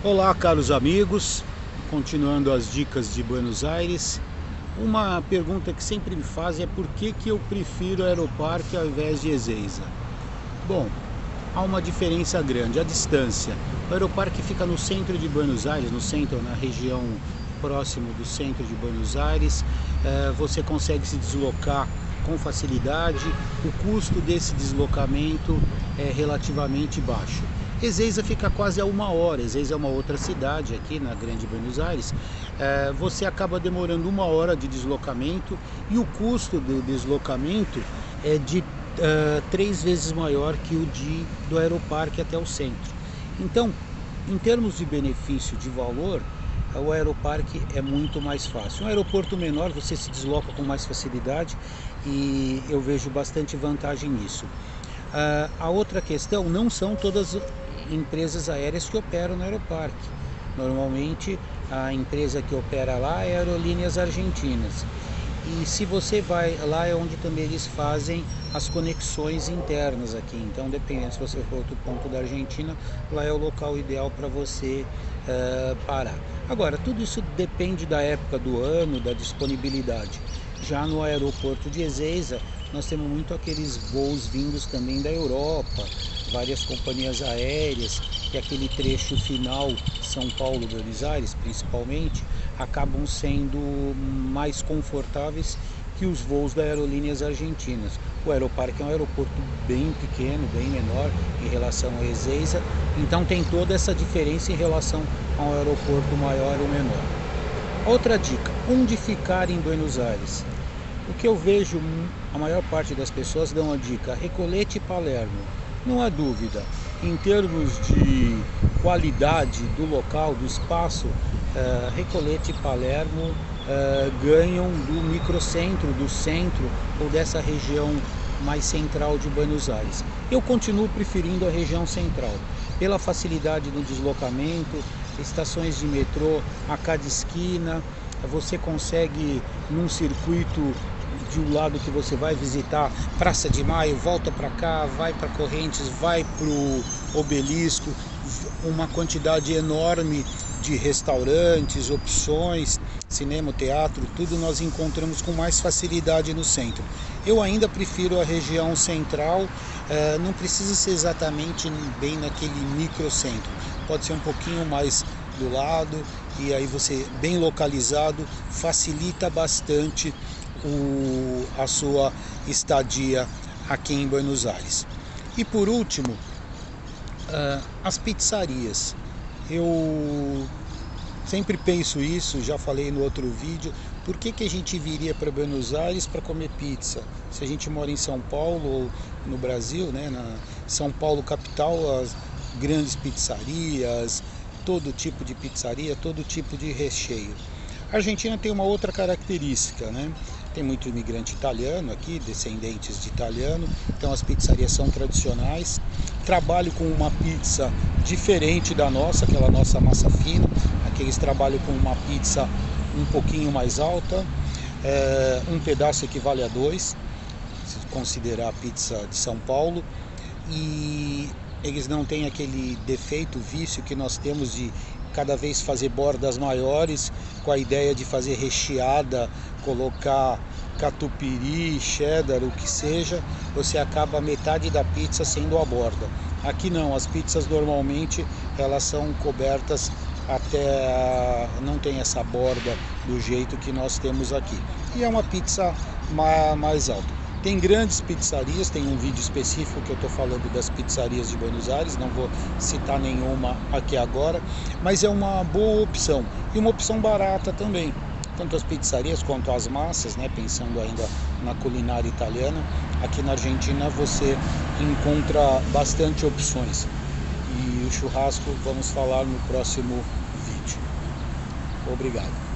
Olá, caros amigos, continuando as dicas de Buenos Aires. Uma pergunta que sempre me fazem é por que eu prefiro Aeroparque ao invés de Ezeiza. Bom, há uma diferença grande, a distância. O Aeroparque fica no centro de Buenos Aires, no centro, na região próximo do centro de Buenos Aires. Você consegue se deslocar com facilidade, o custo desse deslocamento é relativamente baixo. Ezeiza fica quase a 1 hora, Ezeiza é uma outra cidade aqui na Grande Buenos Aires. Você acaba demorando 1 hora de deslocamento e o custo do deslocamento é de 3 vezes maior que o do Aeroparque até o centro. Então, em termos de benefício de valor, o Aeroparque é muito mais fácil. Um aeroporto menor você se desloca com mais facilidade e eu vejo bastante vantagem nisso. A outra questão, não são todas empresas aéreas que operam no Aeroparque. Normalmente a empresa que opera lá é Aerolíneas Argentinas. E se você vai lá é onde também eles fazem as conexões internas aqui. Então, dependendo se você for outro ponto da Argentina, lá é o local ideal para você parar. Agora, tudo isso depende da época do ano, da disponibilidade. Já no aeroporto de Ezeiza, nós temos muito aqueles voos vindos também da Europa, várias companhias aéreas, e aquele trecho final, São Paulo, Buenos Aires, principalmente, acabam sendo mais confortáveis que os voos da Aerolíneas Argentinas. O Aeroparque é um aeroporto bem pequeno, bem menor em relação a Ezeiza, então tem toda essa diferença em relação a um aeroporto maior ou menor. Outra dica, onde ficar em Buenos Aires? O que eu vejo, a maior parte das pessoas dão a dica, Recoleta e Palermo. Não há dúvida, em termos de qualidade do local, do espaço, Recoleta e Palermo ganham do microcentro, do centro ou dessa região mais central de Buenos Aires. Eu continuo preferindo a região central, pela facilidade do deslocamento, estações de metrô a cada esquina, você consegue num circuito de um lado que você vai visitar Praça de Maio, volta para cá, vai para Correntes, vai para o Obelisco, uma quantidade enorme de restaurantes, opções, cinema, teatro, tudo nós encontramos com mais facilidade no centro. Eu ainda prefiro a região central, não precisa ser exatamente bem naquele microcentro, pode ser um pouquinho mais do lado, e aí você, bem localizado, facilita bastante a sua estadia aqui em Buenos Aires. E por último, as pizzarias. Eu sempre penso isso, já falei no outro vídeo, por que a gente viria para Buenos Aires para comer pizza? Se a gente mora em São Paulo ou no Brasil, né, na São Paulo capital, as grandes pizzarias, todo tipo de pizzaria, todo tipo de recheio. A Argentina tem uma outra característica, né? Tem muito imigrante italiano aqui, descendentes de italiano, então as pizzarias são tradicionais. Trabalho com uma pizza diferente da nossa, aquela nossa massa fina. Aqui eles trabalham com uma pizza um pouquinho mais alta, um pedaço equivale a 2, se considerar a pizza de São Paulo, e eles não têm aquele defeito, vício que nós temos de cada vez fazer bordas maiores, com a ideia de fazer recheada, colocar catupiry, cheddar, o que seja, você acaba metade da pizza sendo a borda. Aqui não, as pizzas normalmente elas são cobertas até, não tem essa borda do jeito que nós temos aqui. E é uma pizza mais alta. Tem grandes pizzarias, tem um vídeo específico que eu estou falando das pizzarias de Buenos Aires, não vou citar nenhuma aqui agora, mas é uma boa opção e uma opção barata também. Tanto as pizzarias quanto as massas, né, pensando ainda na culinária italiana, aqui na Argentina você encontra bastante opções. E o churrasco vamos falar no próximo vídeo. Obrigado.